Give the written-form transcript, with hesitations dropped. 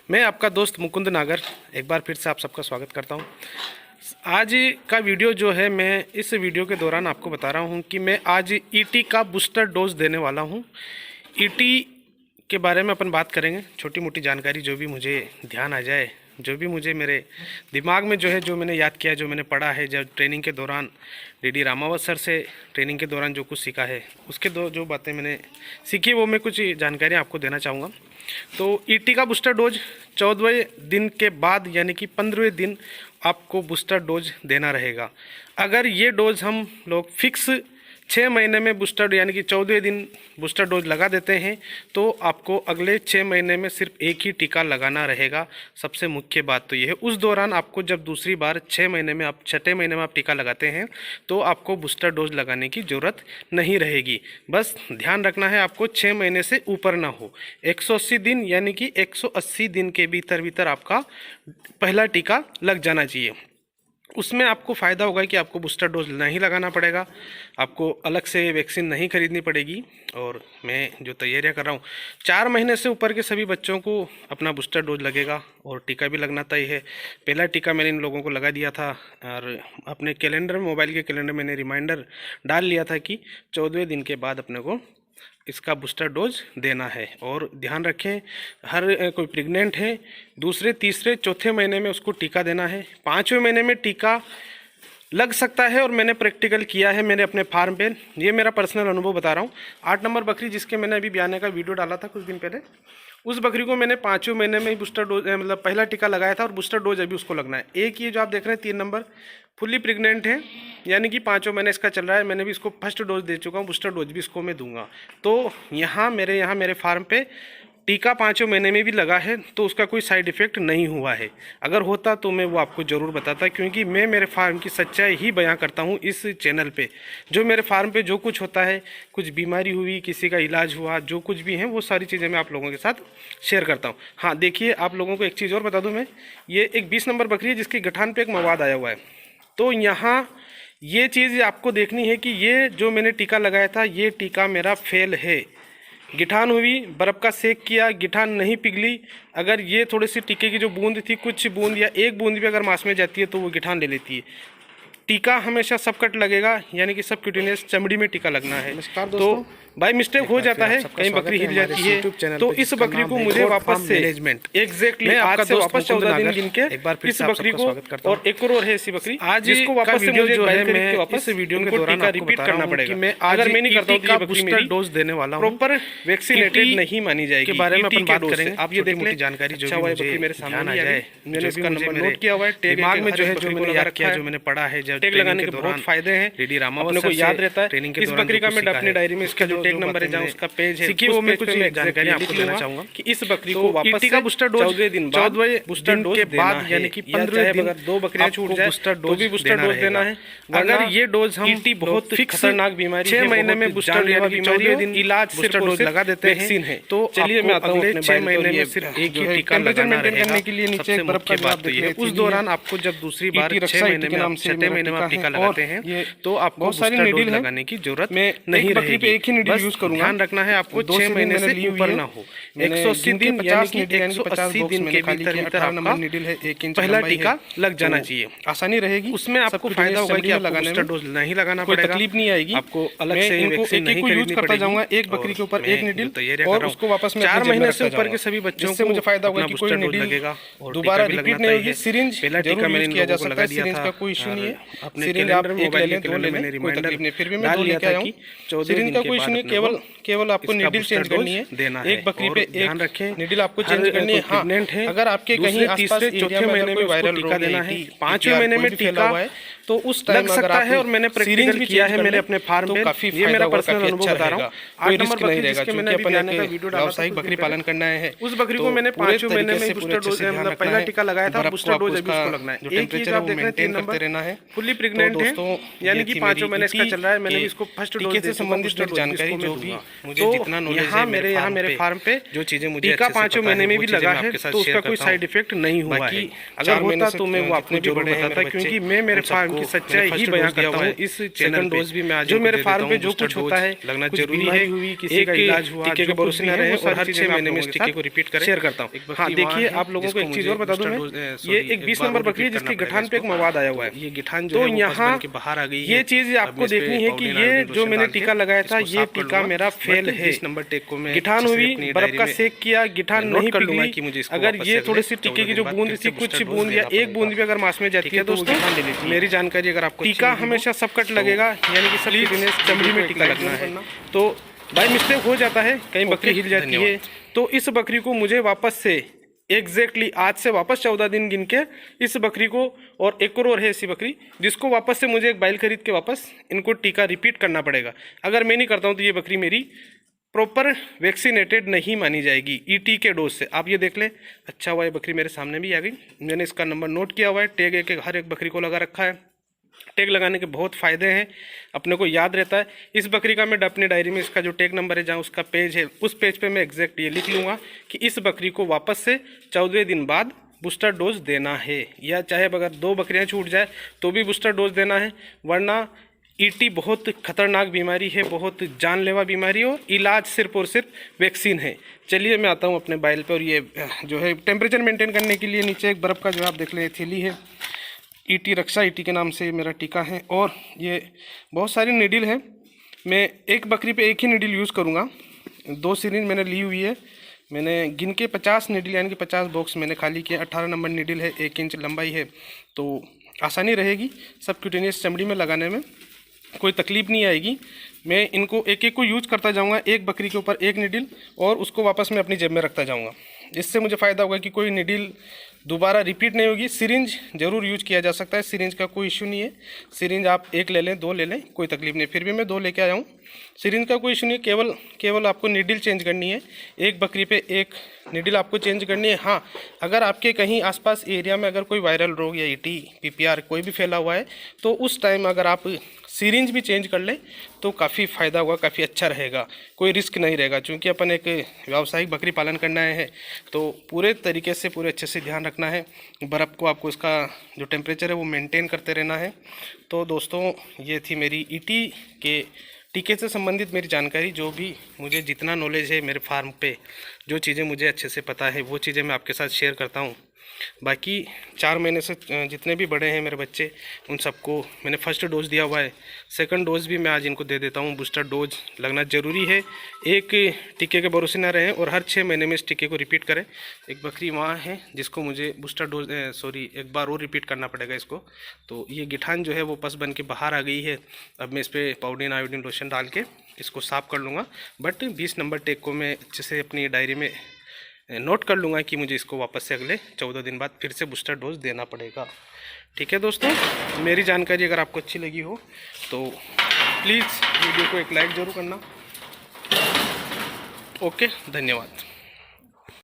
मैं आपका दोस्त मुकुंद नागर एक बार फिर से आप सबका स्वागत करता हूं। आज का वीडियो जो है, मैं इस वीडियो के दौरान आपको बता रहा हूं कि मैं आज ईटी का बूस्टर डोज देने वाला हूं। ईटी के बारे में अपन बात करेंगे, छोटी मोटी जानकारी जो भी मुझे ध्यान आ जाए, जो भी मुझे मेरे दिमाग में जो है, जो मैंने याद किया, जो मैंने पढ़ा है, जब ट्रेनिंग के दौरान डीडी रामावत सर से ट्रेनिंग के दौरान जो कुछ सीखा है, उसके जो बातें मैंने सीखी वो मैं कुछ जानकारी आपको देना चाहूँगा। तो ईटी का बूस्टर डोज 14वें दिन के बाद यानी कि 15वें दिन आपको बूस्टर डोज देना रहेगा। अगर ये डोज हम लोग फिक्स 6 महीने में बूस्टर यानी कि 14वें दिन बूस्टर डोज लगा देते हैं तो आपको अगले 6 महीने में सिर्फ एक ही टीका लगाना रहेगा। सबसे मुख्य बात तो ये है, उस दौरान आपको जब दूसरी बार 6 महीने में आप 6ठे महीने में आप टीका लगाते हैं तो आपको बूस्टर डोज लगाने की ज़रूरत नहीं रहेगी। बस ध्यान रखना है आपको 6 महीने से ऊपर ना हो। 180 दिन यानी कि 180 दिन के भीतर आपका पहला टीका लग जाना चाहिए। उसमें आपको फ़ायदा होगा कि आपको बूस्टर डोज नहीं लगाना पड़ेगा, आपको अलग से वैक्सीन नहीं खरीदनी पड़ेगी। और मैं जो तैयारियां कर रहा हूँ, 4 महीने से ऊपर के सभी बच्चों को अपना बूस्टर डोज लगेगा और टीका भी लगना तय है। पहला टीका मैंने इन लोगों को लगा दिया था और अपने कैलेंडर में, मोबाइल के कैलेंडर में मैंने रिमाइंडर डाल लिया था कि 14वें दिन के बाद अपने को इसका बूस्टर डोज देना है। और ध्यान रखें, हर कोई प्रेग्नेंट है, दूसरे तीसरे चौथे महीने में उसको टीका देना है। 5वें महीने में टीका लग सकता है और मैंने प्रैक्टिकल किया है मैंने अपने फार्म पे, ये मेरा पर्सनल अनुभव बता रहा हूँ। 8 नंबर बकरी जिसके मैंने अभी बयाने का वीडियो डाला था कुछ दिन पहले, उस बकरी को मैंने 5वें महीने में ही बूस्टर डोज मतलब पहला टीका लगाया था और बूस्टर डोज अभी उसको लगना है। एक ये जो आप देख रहे हैं 3 नंबर फुल्ली प्रेग्नेंट है, यानी कि 5वें महीने इसका चल रहा है। मैंने भी इसको फर्स्ट डोज दे चुका हूँ, बूस्टर डोज भी इसको मैं दूंगा। तो यहाँ मेरे फार्म पे टीका 5वें महीने में भी लगा है तो उसका कोई साइड इफ़ेक्ट नहीं हुआ है। अगर होता तो मैं वो आपको ज़रूर बताता, क्योंकि मैं मेरे फार्म की सच्चाई ही बयां करता हूँ इस चैनल पे। जो मेरे फार्म पे जो कुछ होता है, कुछ बीमारी हुई, किसी का इलाज हुआ, जो कुछ भी है वो सारी चीज़ें मैं आप लोगों के साथ शेयर करता हूँ। हाँ देखिए, आप लोगों को एक चीज़ और बता दूँ मैं, ये एक 20 नंबर बकरी है जिसकी गठान पर एक मवाद आया हुआ है। तो यहाँ ये चीज़ आपको देखनी है कि ये जो मैंने टीका लगाया था ये टीका मेरा फेल है। गिठान हुई, बर्फ़ का सेक किया, गिठान नहीं पिघली। अगर ये थोड़ी सी टीके की जो बूंद थी, कुछ बूंद या एक बूंद भी अगर मांस में जाती है तो वो गिठान ले लेती है। टीका हमेशा सब कट लगेगा, यानी कि सब क्यूटिनियस चमड़ी में टीका लगना है। तो बाय मिस्टेक हो जाता है, कहीं बकरी हिल जाती है, तो इस बकरी को मुझे वापस से एग्जैक्टली आज से वापस 14 दिन के एक बार इस बकरी को, और एक और है ऐसी बकरी आज इसको वापस से मुझे जो है मैं वापस वीडियो के दौरान रिपीट करना पड़ेगा। मैं अगर मैं नहीं करता हूं तो बूस्टर डोज देने वाला हूं, प्रॉपर वैक्सीनेटेड नहीं मानी जाएगी। के बारे में अपन बात करेंगे, आप ये देख लें जानकारी जो भी मेरे सामने आ जाए, मैंने इसका नंबर नोट किया हुआ है, दिमाग में जो है, जो मैंने याद किया, जो मैंने पढ़ा है, जब टैग लगाने के बहुत फायदे हैं, डीडी रामावत को याद रहता है। ट्रेनिंग के इस बकरी का मैं अपनी डायरी में इसका जो टैग नंबर है, जहाँ उसका पेज है, वो मैं कुछ जानकारी आपको देना चाहूंगा कि इस बकरी को वापस ईटी का बूस्टर डोज 14वें बूस्टर डोज के बाद यानी कि 15वें दिन, अगर 2 बकरियां छूट जाए तो भी बूस्टर डोज देना है। अगर ये डोज हम ईटी बहुत खतरनाक बीमारी 6 महीने में बूस्टर यानी कि 14वें दिन इलाज सिर्फ डोज लगा देते हैं, तो चलिए मैं आता हूं अपने 6 महीने में सिर्फ एक ही टीका लगाना रहेगा के लिए। नीचे बर्फ का बात तो ये है, उस दौरान आपको जब दूसरी बार 6 महीने में 6ठे महीने में आप टीका लगाते हैं तो आपको बूस्टर डोज लगाने की जरूरत नहीं रहेगी। एक ही नीडल यूज करूंगा, ध्यान रखना है आपको 6 महीने से ऊपर ना हो। 180 दिन यानी कि 180 दिन के भीतर आपका नीडल है 1 इंच पहला टीका लग जाना चाहिए, आसानी रहेगी। उसमें आपको फायदा होगा कि आपको बूस्टर डोज नहीं लगाना पड़ेगा, तकलीफ नहीं आएगी, आपको अलग से वैक्सीन नहीं खरीदनी पड़ेगी। जाऊंगा एक बकरी के ऊपर एक नीडल और उसको वापस 4 महीने से ऊपर के सभी बच्चों को मुझे फायदा होगा कि कोई नीडल लगेगा और दोबारा रिपीट नहीं होगी। सिरिंज पहला टीका मैंने किया जा सकता है, सिरिंज का कोई इशू नहीं है। अपने सिरिंज आप एक ले लें, 2 ले लें, कोई तकलीफ नहीं। फिर भी मैं 2 लेके आया हूं, सिरिंज का कोई इशू नहीं, केवल आपको नीडल चेंज करनी है देना है। एक बकरी पे ध्यान रखें, नीडल आपको चेंज करनी है। हाँ, अगर आपके कहीं आसपास तीसरे महीने में वायरल टीका देना है, 5वें महीने में टीका हुआ है तो उस टाइम लग सकता है। और मैंने प्रैक्टिकल भी किया है मैंने अपने फार्म में, काफी ये मेरा पर्सनल अनुभव बता रहा हूँ। 8 नंबर बकरी जिसके मैंने अभी बयाने का वीडियो डाला, व्यावसायिक बकरी पालन करना है, उस बकरी को मैंने 5वें महीने में बूस्टर डोज मतलब पहला टीका लगाया था, बूस्टर डोज अभी उसको लगना है। एक चीज आप देख रहे हैं 3 नंबर फुल्ली प्रेग्नेंट है, यानी कि 5वें महीने इसका चल रहा है। मैंने इसको फर्स्ट डोज से संबंधित जानकारी जानकारी जो भी मुझे जितना नॉलेज है मेरे फार्म पे जो चीज़ें मुझे टीका 5 महीने में भी लगा है तो उसका कोई साइड इफेक्ट नहीं हुआ है। अगर होता तो मैं वो आपको जरूर बताता, क्योंकि मैं मेरे फार्म की सच्चाई ही बयां करता हूँ इस सेकंड डोज भी मैं आज जो मेरे फार्म पे जो कुछ होता है लगना जरूरी है, किसी का इलाज हुआ टीके के भरोसे न रहे और हर 6 महीने में इस टीके को रिपीट करें, शेयर करता हूँ। हाँ देखिए, आप लोगों को एक चीज़ और बता दूं मैं, ये एक 20 नंबर बकरी है जिसकी गठान पे एक मवाद आया हुआ है। ये गिठान जो है यहाँ बाहर आ गई है। ये चीज आपको देखनी है कि ये जो मैंने टीका लगाया था ये टीका मेरा फेल है। 20 नंबर टेक को मैं गिठान हुई, बर्फ का सेक किया, गिठान नहीं पिघली कि मुझे अगर ये थोड़ी सी टीके की जो बूंद थी, कुछ बूंद या एक बूंद भी अगर मांस में जाती है दोस्तों, मेरी जानकारी अगर आपको टीका हमेशा सब कट लगेगा, यानी कि सब चमड़ी में टीका लगना है। तो बाय मिस्टेक हो जाता है, कहीं बकरी हिल जाती है, तो इस बकरी को मुझे वापस से एग्जैक्टली आज से वापस 14 दिन गिन के इस बकरी को, और एक और है ऐसी बकरी जिसको वापस से मुझे एक बैल खरीद के वापस इनको टीका रिपीट करना पड़ेगा। अगर मैं नहीं करता हूँ तो ये बकरी मेरी प्रॉपर वैक्सीनेटेड नहीं मानी जाएगी ईटी के डोज से। आप ये देख लें, अच्छा हुआ ये बकरी मेरे सामने भी आ गई, मैंने इसका नंबर नोट किया हुआ है, टैग एक हर एक बकरी को लगा रखा है। टैग लगाने के बहुत फ़ायदे हैं, अपने को याद रहता है। इस बकरी का मैं अपनी डायरी में इसका जो टैग नंबर है, जहाँ उसका पेज है, उस पेज पे मैं एग्जैक्ट ये लिख लूँगा कि इस बकरी को वापस से 14 दिन बाद बूस्टर डोज देना है, या चाहे अगर 2 बकरियाँ छूट जाए तो भी बूस्टर डोज देना है, वरना ईटी बहुत खतरनाक बीमारी है, बहुत जानलेवा बीमारी है, और इलाज सिर्फ और सिर्फ वैक्सीन है। चलिए मैं आता हूँ अपने बैल पे, और ये जो है टेम्परेचर मेंटेन करने के लिए नीचे एक बर्फ़ का जो आप देख लें थैली है, ईटी रक्षा ईटी के नाम से मेरा टीका है, और ये बहुत सारी नीडल है। मैं एक बकरी पे एक ही नीडल यूज़ करूँगा, 2 सिरिंज मैंने ली हुई है, मैंने गिन के 50 नीडल यानी कि 50 बॉक्स मैंने खाली किया। 18 नंबर नीडल है, 1 इंच लंबाई है, तो आसानी रहेगी सबक्यूटेनियस चमड़ी में लगाने में, कोई तकलीफ़ नहीं आएगी। मैं इनको एक एक को यूज़ करता जाऊंगा, एक बकरी के ऊपर एक नीडल, और उसको वापस मैं अपनी जेब में रखता जाऊंगा। इससे मुझे फ़ायदा होगा कि कोई नीडल दोबारा रिपीट नहीं होगी। सिरिंज ज़रूर यूज किया जा सकता है, सिरिंज का कोई इशू नहीं है। सिरिंज आप 1 ले लें, 2 ले लें, कोई तकलीफ नहीं। फिर भी मैं 2 लेके आया हूँ, सिरिंज का कोई इशू नहीं है। केवल आपको नीडल चेंज करनी है, एक बकरी पे एक नीडल आपको चेंज करनी है। हाँ, अगर आपके कहीं आसपास एरिया में अगर कोई वायरल रोग या ईटी पीपीआर कोई भी फैला हुआ है, तो उस टाइम अगर आप सिरिंज भी चेंज कर लें तो काफ़ी फ़ायदा होगा, काफ़ी अच्छा रहेगा, कोई रिस्क नहीं रहेगा। क्योंकि अपन एक व्यावसायिक बकरी पालन करना है, तो पूरे तरीके से पूरे अच्छे से ध्यान रखना है। बर्फ़ को आपको इसका जो टेम्परेचर है वो मेंटेन करते रहना है। तो दोस्तों, ये थी मेरी ईटी के टीके से संबंधित मेरी जानकारी, जो भी मुझे जितना नॉलेज है मेरे फार्म पे, जो चीज़ें मुझे अच्छे से पता है वो चीज़ें मैं आपके साथ शेयर करता हूँ। बाकी 4 महीने से जितने भी बड़े हैं मेरे बच्चे, उन सबको मैंने फर्स्ट डोज दिया हुआ है, सेकंड डोज भी मैं आज इनको दे देता हूँ। बूस्टर डोज लगना ज़रूरी है, एक टीके के भरोसे ना रहें और हर 6 महीने में इस टीके को रिपीट करें। एक बकरी वहाँ है जिसको मुझे बूस्टर डोज एक बार और रिपीट करना पड़ेगा इसको। तो ये गिठान जो है वो पस बन के बाहर आ गई है। अब मैं इस पर पाउडर आयोडीन लोशन डाल के इसको साफ़ कर लूँगा, बट 20 नंबर टेक को मैं अच्छे से अपनी डायरी में नोट कर लूँगा कि मुझे इसको वापस से अगले 14 दिन बाद फिर से बूस्टर डोज देना पड़ेगा। ठीक है दोस्तों, मेरी जानकारी अगर आपको अच्छी लगी हो तो प्लीज़ वीडियो को एक लाइक ज़रूर करना। ओके, धन्यवाद।